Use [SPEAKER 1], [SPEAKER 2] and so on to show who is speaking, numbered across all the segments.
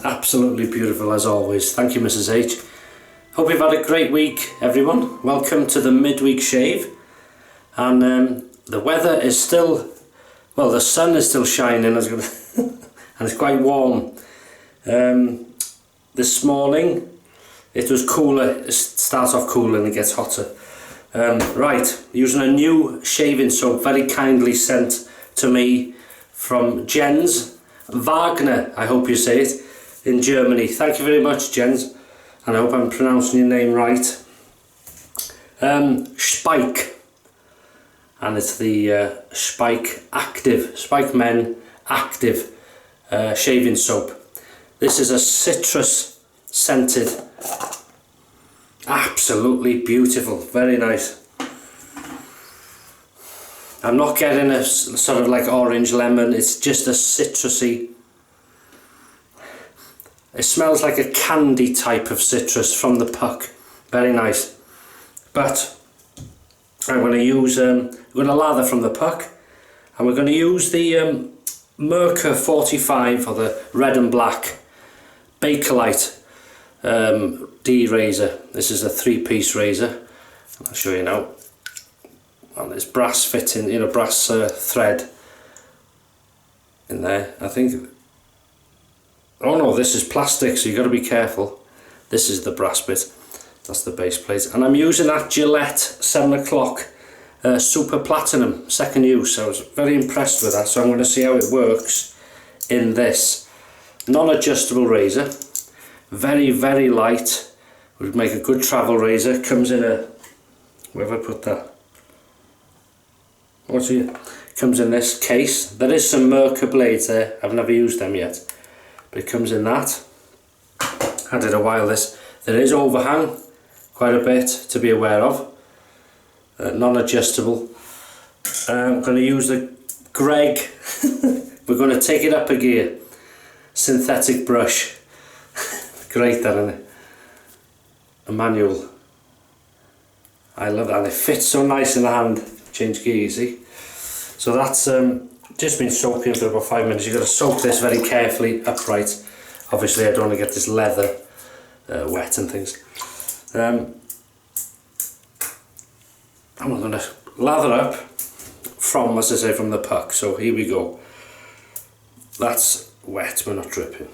[SPEAKER 1] Absolutely beautiful as always. Thank you, Mrs. H. Hope you've had a great week, everyone. Welcome to the midweek shave. And the weather is still, well, the sun is still shining, and it's quite warm. This morning it was cooler. It starts off cooler and it gets hotter. Right, using a new shaving soap, very kindly sent to me from Jens Wagner, I hope you say it, in Germany. Thank you very much, Jens, and I hope I'm pronouncing your name right. Speick, and it's the Speick Active, Speick Men Active shaving soap. This is a citrus scented, absolutely beautiful, very nice. I'm not getting a sort of like orange lemon, it's just a citrusy. It smells like a candy type of citrus from the puck, very nice. But I'm going to use, we're going to lather from the puck, and we're going to use the Merkur 45 or the red and black Bakelite razor. This is a 3-piece razor. I'll show you now. And it's brass fitting, you know, brass thread in there, I think. Oh no, this is plastic, so you've got to be careful. This is the brass bit, that's the base plate. And I'm using that Gillette 7 o'clock Super Platinum, second use. I was very impressed with that, so I'm going to see how it works in this. Non-adjustable razor, very, very light. Would make a good travel razor. Comes in a, where have I put that? What's here? Comes in this case. There is some Merkur blades there. I've never used them yet, but it comes in that. Had it a while. This there is overhang, quite a bit to be aware of. Non-adjustable. I'm going to use the Greg. We're going to take it up a gear. Synthetic brush. Great, that, isn't it? A manual. I love that, and it fits so nice in the hand. Change gear, you see. So that's just been soaking for about 5 minutes. You've got to soak this very carefully upright. Obviously I don't want to get this leather wet and things. And we're going to lather up from, as I say, from the puck. So here we go. That's wet, we're not dripping.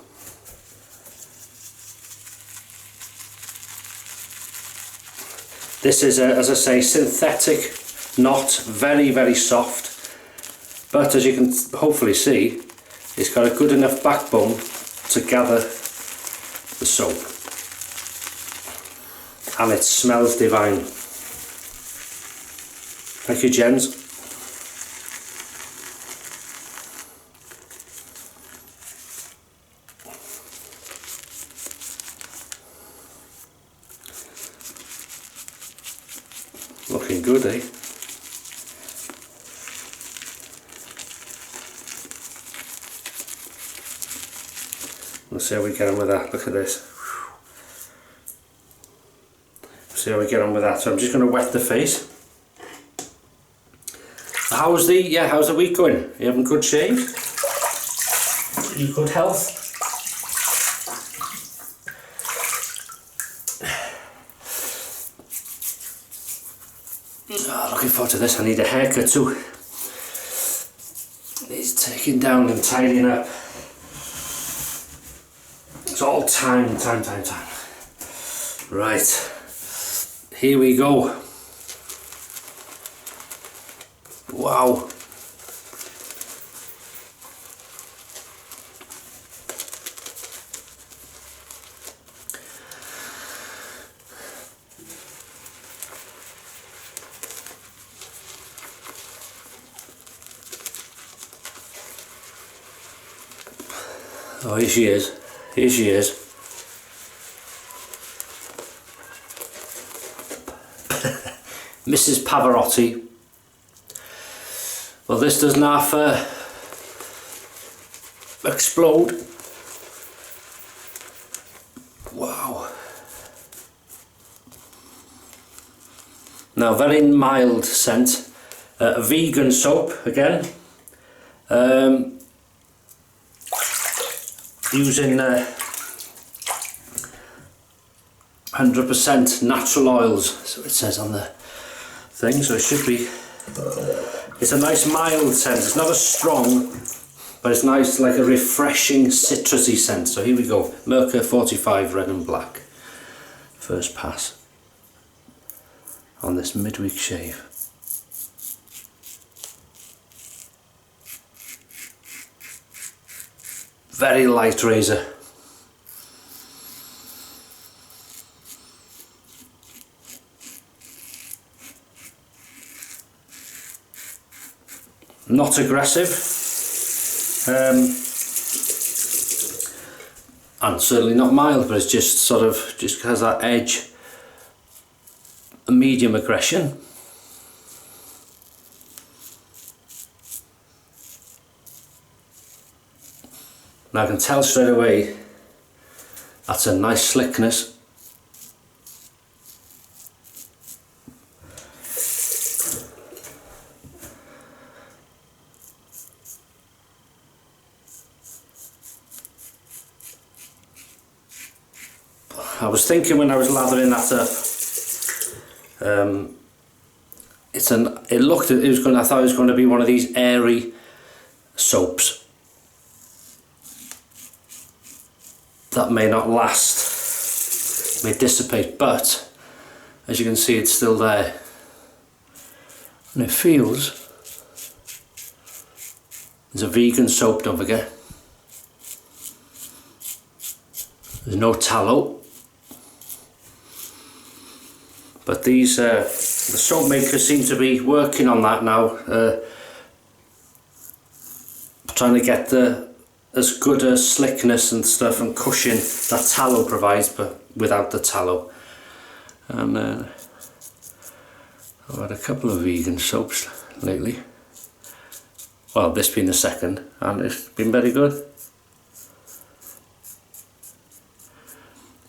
[SPEAKER 1] This is, as I say, synthetic, not very, very soft, but as you can hopefully see, it's got a good enough backbone to gather the soap, and it smells divine. Thank you, Jens. Looking good, eh? We'll see how we get on with that. Look at this. See how we get on with that. So I'm just going to wet the face. How's the week going? You having good shave? You good health? Oh, looking forward to this. I need a haircut too. Needs taking down and tidying up. It's all time. Right, here we go. Wow. Oh, here she is. Here she is. Mrs. Pavarotti. Well, this doesn't half explode. Wow. Now, very mild scent. Vegan soap again. Using 100% natural oils, so it says on the thing, so it should be. It's a nice mild scent. It's not as strong, but it's nice, like a refreshing citrusy scent. So here we go, Merkur 45 red and black. First pass on this midweek shave. Very light razor. Not aggressive, and certainly not mild, but it's just sort of just has that edge, a medium aggression. And I can tell straight away that's a nice slickness. I was thinking when I was lathering that up, I thought it was going to be one of these airy soaps that may not last, may dissipate, but as you can see it's still there, and it feels, it's a vegan soap, don't forget, there's no tallow. But these, the soap makers seem to be working on that now, trying to get as good a slickness and stuff and cushion that tallow provides, but without the tallow. And I've had a couple of vegan soaps lately. Well, this being the second, and it's been very good.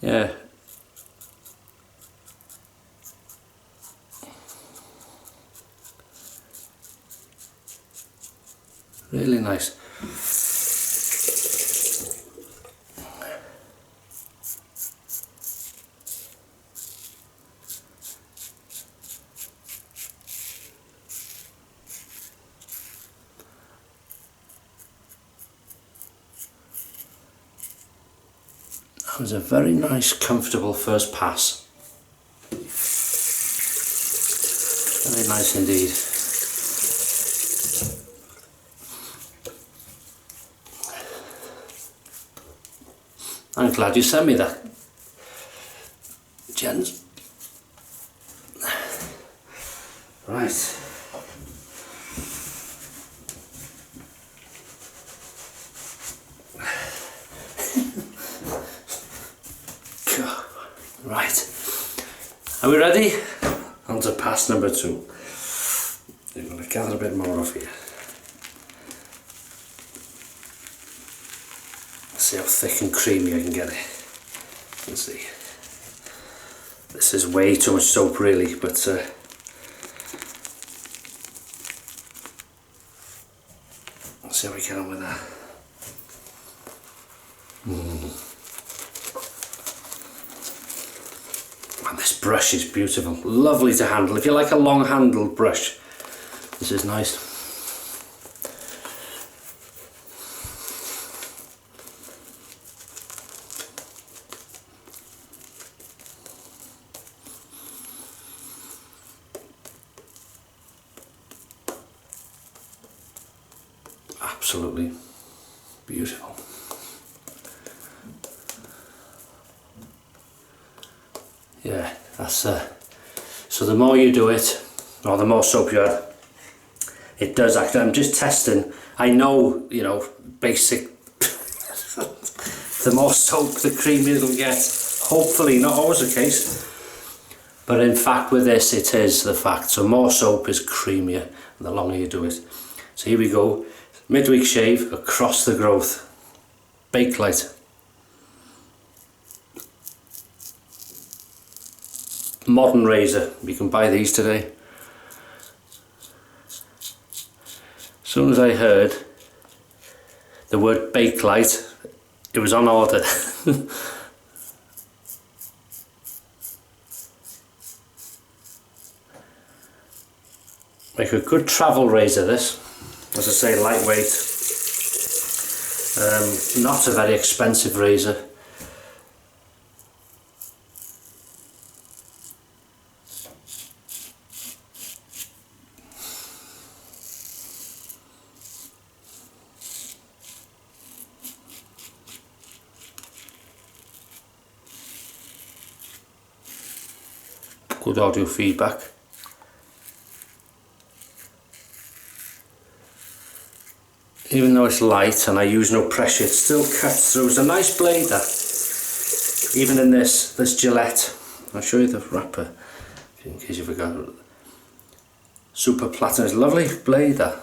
[SPEAKER 1] Yeah. Really nice. That was a very nice, comfortable first pass. Very nice indeed. I'm glad you sent me that, Jens. Right. Right. Are we ready? On to pass number 2. I'm going to gather a bit more off here. See how thick and creamy I can get it. Let's see. This is way too much soap really, but let's see how we get on with that. And this brush is beautiful, lovely to handle. If you like a long handled brush, this is nice. Absolutely beautiful. Yeah, that's so the more you do it, or the more soap you add, it does actually. I'm just testing. I know, you know, basic. The more soap, the creamier it'll get. Hopefully, not always the case, but in fact with this it is the fact. So more soap is creamier the longer you do it. So here we go. Midweek shave across the growth. Bakelite. Modern razor. You can buy these today. As soon as I heard the word Bakelite, it was on order. Make a good travel razor this. As I say, lightweight. Not a very expensive razor. Good audio feedback. Even though it's light and I use no pressure, it still cuts through. It's a nice blade that. Even in this Gillette. I'll show you the wrapper in case you forgot. Super platinum. It's a lovely blade that.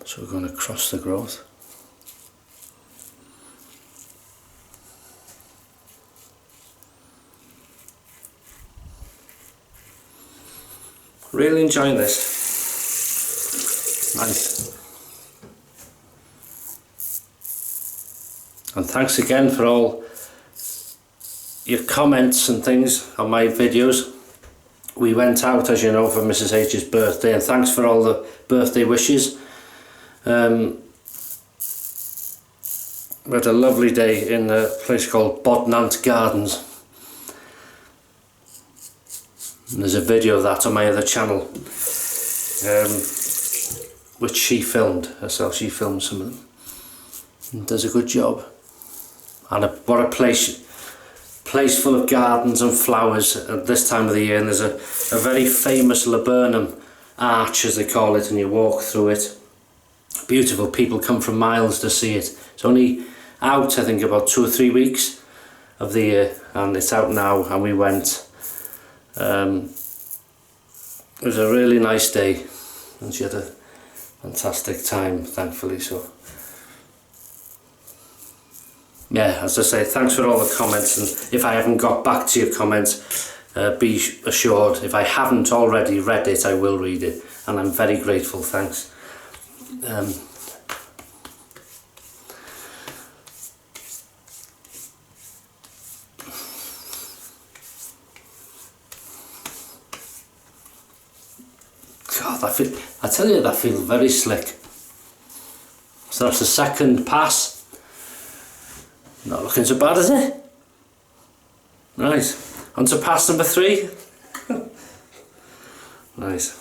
[SPEAKER 1] So we're going to cross the growth. Really enjoying this. Nice. And thanks again for all your comments and things on my videos. We went out, as you know, for Mrs H's birthday, and thanks for all the birthday wishes. We had a lovely day in a place called Bodnant Gardens. And there's a video of that on my other channel, which she filmed herself. She filmed some of them and does a good job. And what a place full of gardens and flowers at this time of the year. And there's a very famous laburnum arch, as they call it, and you walk through it. Beautiful. People come from miles to see it. It's only out, I think, about 2 or 3 weeks of the year, and it's out now, and we went. It was a really nice day, and she had a fantastic time, thankfully. So yeah, as I say, thanks for all the comments, and if I haven't got back to your comments, be assured, if I haven't already read it, I will read it, and I'm very grateful. Thanks. God, I tell you, that feels very slick. So that's the second pass. Not looking so bad, is it? Right, on to pass number 3. Nice.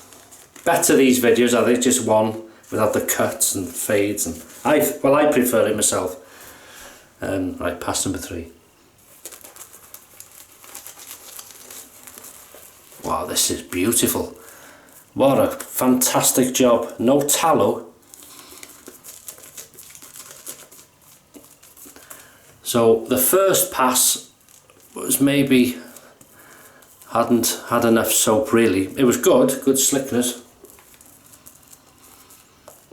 [SPEAKER 1] Better these videos, are they? Just one without the cuts and fades, and I prefer it myself. Right, pass number 3. Wow, this is beautiful. What a fantastic job. No tallow. So the first pass was maybe hadn't had enough soap really. It was good slickness.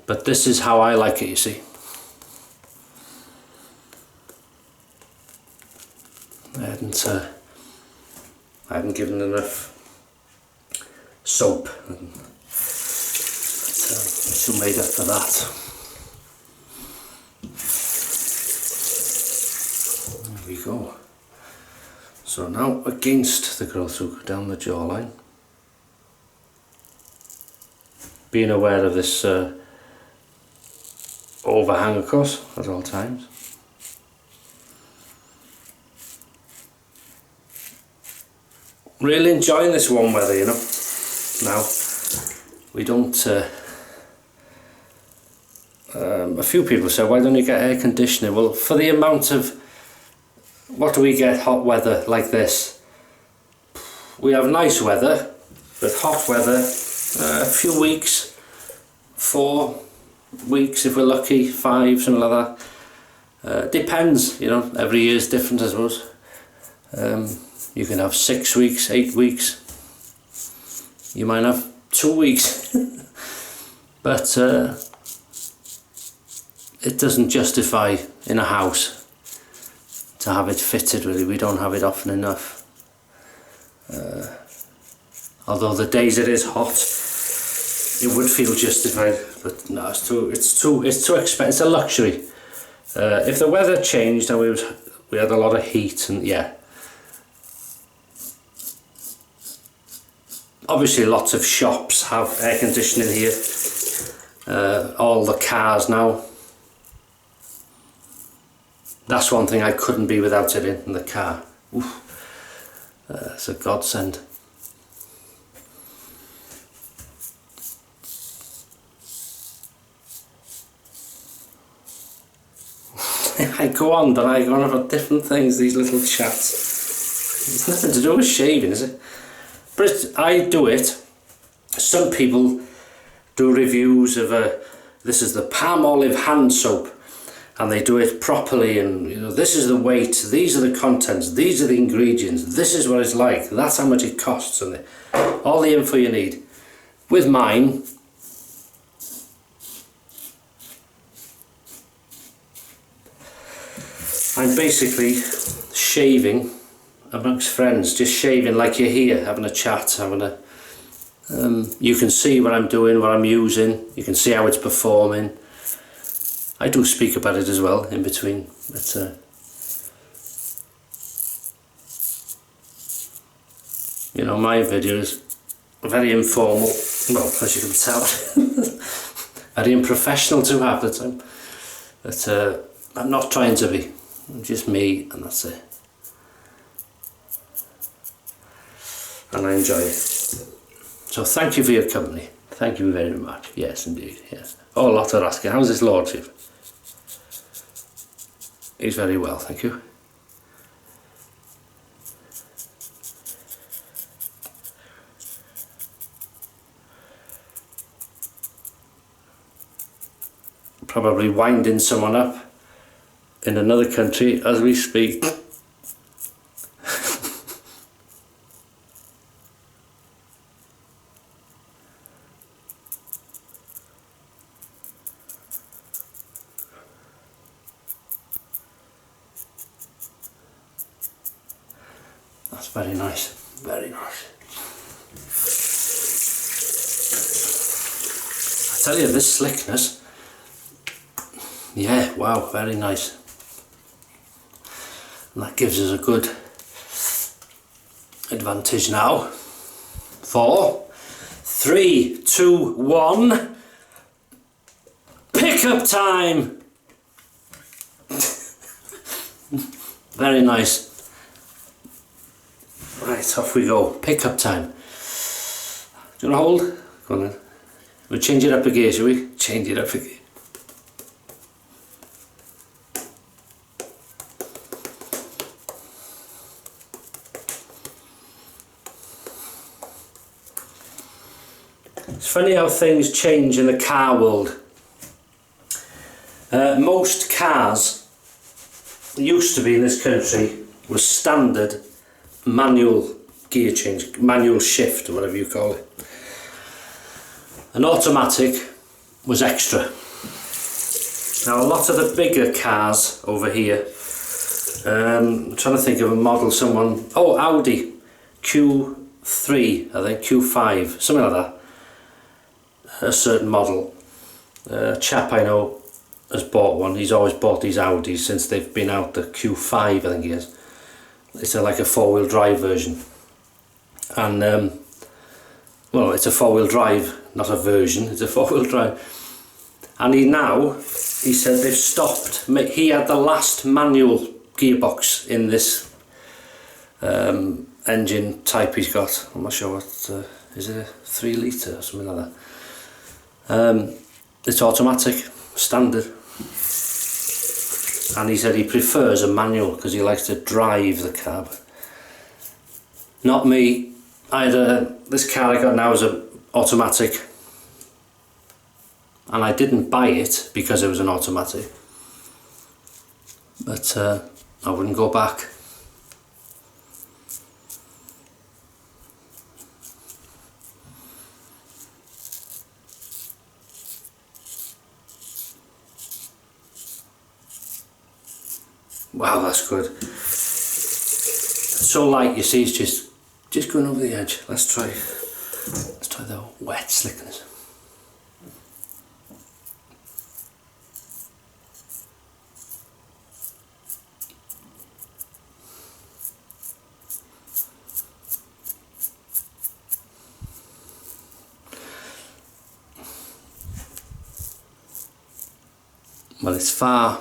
[SPEAKER 1] But this is how I like it, you see. I hadn't given enough soap, and so made up for that. There we go. So now against the growth, so go down the jawline. Being aware of this overhang, of course, at all times. Really enjoying this warm weather, you know. Now we don't a few people say, why don't you get air conditioning? Well, for the amount of, what do we get, hot weather like this? We have nice weather, but hot weather, a few weeks, 4 weeks if we're lucky, 5, something like that. Depends, you know, every year is different, I suppose. You can have 6 weeks, 8 weeks. You might have 2 weeks. But it doesn't justify in a house to have it fitted, really. We don't have it often enough. Although the days it is hot, it would feel justified, but no, it's too expensive. It's a luxury. If the weather changed and we had a lot of heat, and yeah, Obviously lots of shops have air conditioning here, all the cars now. That's one thing I couldn't be without it in the car. It's a godsend. I go on, but I go on about different things, these little chats. It's nothing to do with shaving, is it? But I do it. Some people do reviews of this is the palm olive hand soap, and they do it properly, and you know, this is the weight, these are the contents, these are the ingredients, this is what it's like, that's how much it costs, and all the info you need. With mine, I'm basically shaving amongst friends, just shaving like you're here, having a chat, having a you can see what I'm doing, what I'm using, you can see how it's performing. I do speak about it as well in between, but you know, my videos are very informal, well, as you can tell, very unprofessional to half the time, but I'm not trying to be, I'm just me, and that's it, and I enjoy it. So thank you for your company, thank you very much, yes indeed, yes. Oh, a lot are asking, how's his lordship? He's very well, thank you. Probably winding someone up in another country as we speak. That's very nice, very nice. I tell you, this slickness, yeah, wow, very nice. And that gives us a good advantage now. 4, 3, 2, 1. Pickup time! Very nice. Right, off we go. Pickup time. Do you want to hold? Go on then. We'll change it up a gear, shall we? Change it up a gear. It's funny how things change in the car world. Most cars used to be in this country was standard manual gear change, manual shift or whatever you call it. An automatic was extra. Now a lot of the bigger cars over here, I'm trying to think of a model, Audi Q3, I think, Q5, something like that. A certain model. A chap I know has bought one. He's always bought these Audis since they've been out. The Q5 I think he is. It's like a 4-wheel drive version, and well, it's a 4-wheel drive, not a version, it's a 4-wheel drive. And he said they've stopped. He had the last manual gearbox in this engine type he's got. I'm not sure what is it, a 3 litre or something like that. It's automatic, standard. And he said he prefers a manual because he likes to drive the car. Not me. This car I got now is an automatic, and I didn't buy it because it was an automatic, but I wouldn't go back. Wow, that's good. It's so light, you see, it's just going over the edge. Let's try the wet slickness. Well, it's far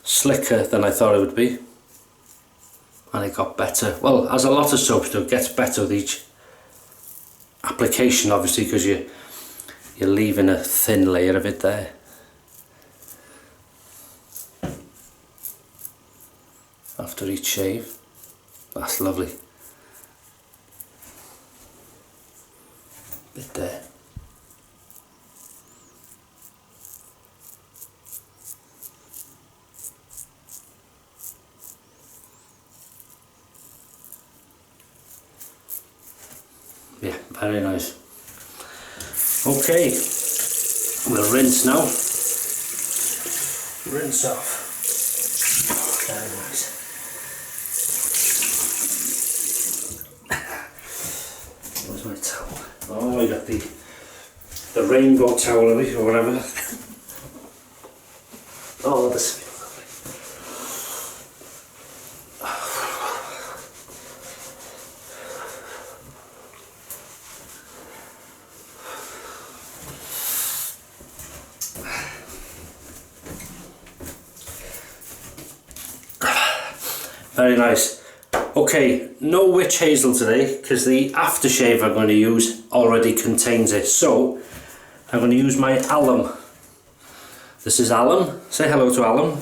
[SPEAKER 1] slicker than I thought it would be, and it got better. Well, as a lot of soaps do, it gets better with each application, obviously, because you're leaving a thin layer of it there. After each shave. That's lovely. Bit there. Yeah, very nice. Okay, we'll rinse now. Rinse off. Very nice. Where's my towel? Oh, I got the rainbow towel of it, or whatever. Oh, this feels lovely. Very nice. Okay, no witch hazel today because the aftershave I'm going to use already contains it. So I'm going to use my alum. This is alum. Say hello to alum.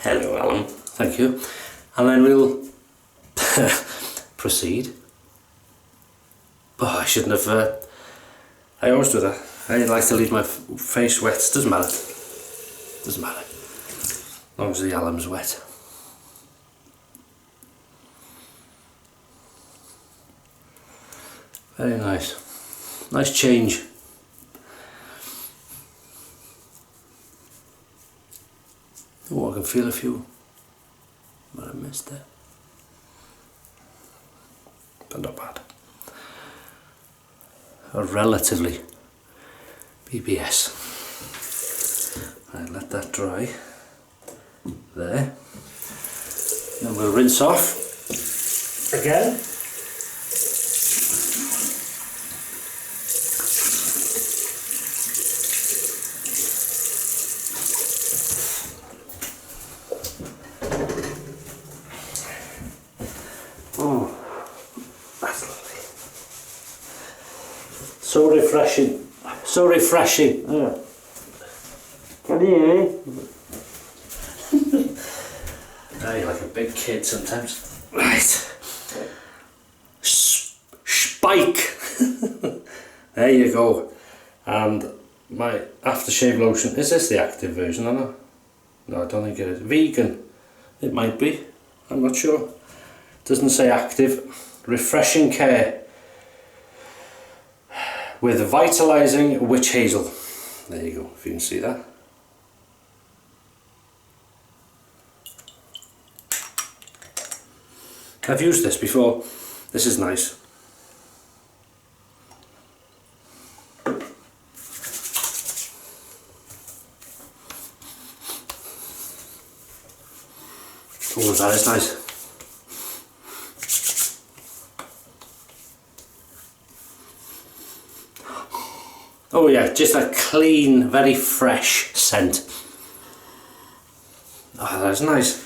[SPEAKER 1] Hello alum. Thank you. And then we'll proceed. Oh, I shouldn't have. I always do that. I like to leave my face wet. Doesn't matter. Doesn't matter. As long as the alum's wet. Very nice. Nice change. Oh, I can feel a few, but I missed it. But not bad. A relatively BBS. Right, let that dry. There. Then we'll rinse off again. Oh, that's lovely. So refreshing. So refreshing. Yeah. Can you hear me? Oh, you're like a big kid sometimes. Right. Speick. There you go. And my aftershave lotion. Is this the active version or not? No, I don't think it is. Vegan. It might be. I'm not sure. Doesn't say active. Refreshing care with vitalizing witch hazel. There you go, if you can see that. I've used this before. This is nice. Oh, that is nice. Oh yeah, just a clean, very fresh scent. Oh, that's nice.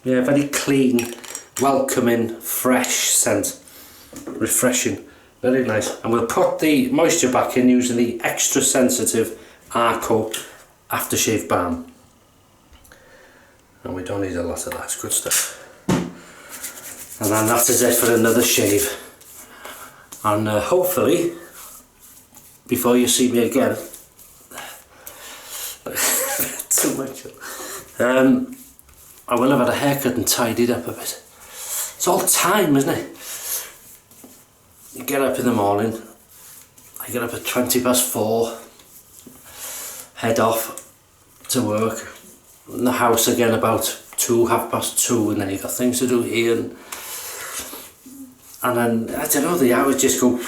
[SPEAKER 1] Yeah, very clean, welcoming, fresh scent. Refreshing, very nice. And we'll put the moisture back in using the extra sensitive Arko Aftershave Balm. And we don't need a lot of that, it's good stuff. And then that is it for another shave. And hopefully, before you see me again, too much. I will have had a haircut and tidied up a bit. It's all time, isn't it? You get up in the morning, I get up at 4:20, head off to work, in the house again about 2:30, and then you got things to do here, and then, I don't know, the hours just go.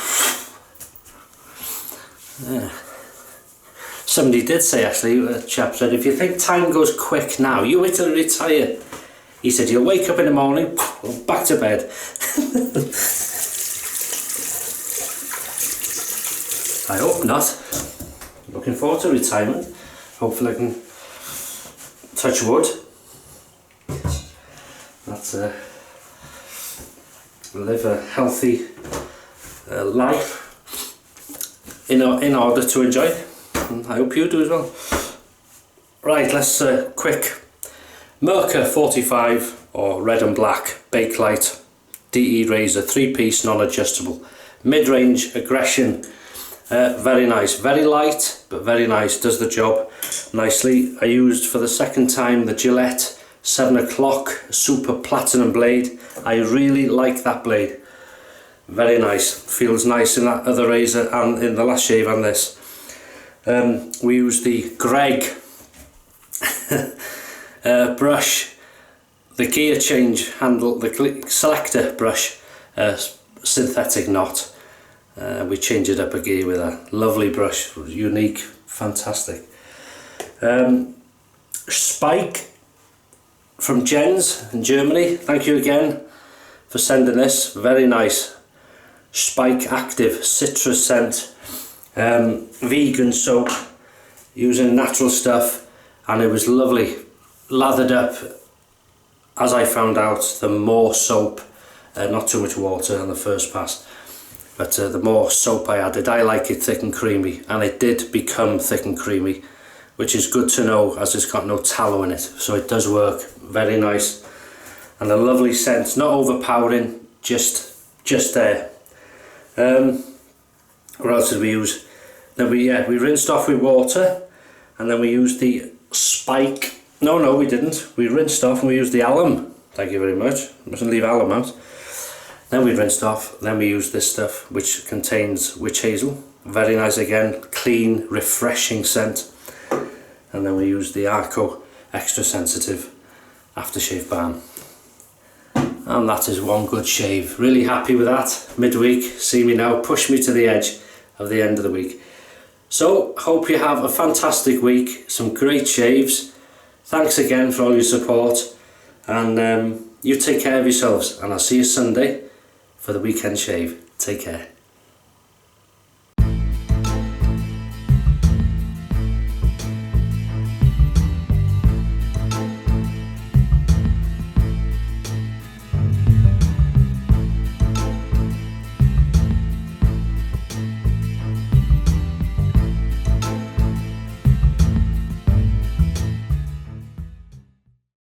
[SPEAKER 1] Yeah. Somebody did say, actually, a chap said, if you think time goes quick now, you wait till you retire. He said, you'll wake up in the morning, back to bed. I hope not. looking forward to retirement. Hopefully I can touch wood. That's live a healthy life in order to enjoy. And I hope you do as well. Right, let's quick Merkur 45 or red and black Bakelite DE razor, 3-piece non-adjustable, mid-range aggression. Very nice, very light but very nice, does the job nicely. I used for the second time the Gillette 7 o'clock super platinum blade. I really like that blade, very nice, feels nice in that other razor and in the last shave and this. We use the Greg brush, the gear change handle, the selector brush, synthetic knot. We change it up a gear with a lovely brush, unique, fantastic. Speick from Jens in Germany, thank you again for sending this, very nice. Speick Active citrus scent, vegan soap, using natural stuff, and it was lovely. Lathered up, as I found out, the more soap, not too much water on the first pass, but the more soap I added, I like it thick and creamy, and it did become thick and creamy, which is good to know as it's got no tallow in it, so it does work, very nice, and a lovely scent, not overpowering, just there. What else did we use? Then we rinsed off with water, and then we used the Speick. No, we didn't. We rinsed off and we used the alum. Thank you very much. Mustn't leave alum out. Then we rinsed off. Then we used this stuff, which contains witch hazel. Very nice again, clean, refreshing scent. And then we used the Arko extra sensitive aftershave balm. And that is one good shave. Really happy with that. Midweek, see me now, push me to the edge of the end of the week. So, hope you have a fantastic week, some great shaves. Thanks again for all your support, and you take care of yourselves, and I'll see you Sunday for the weekend shave. Take care.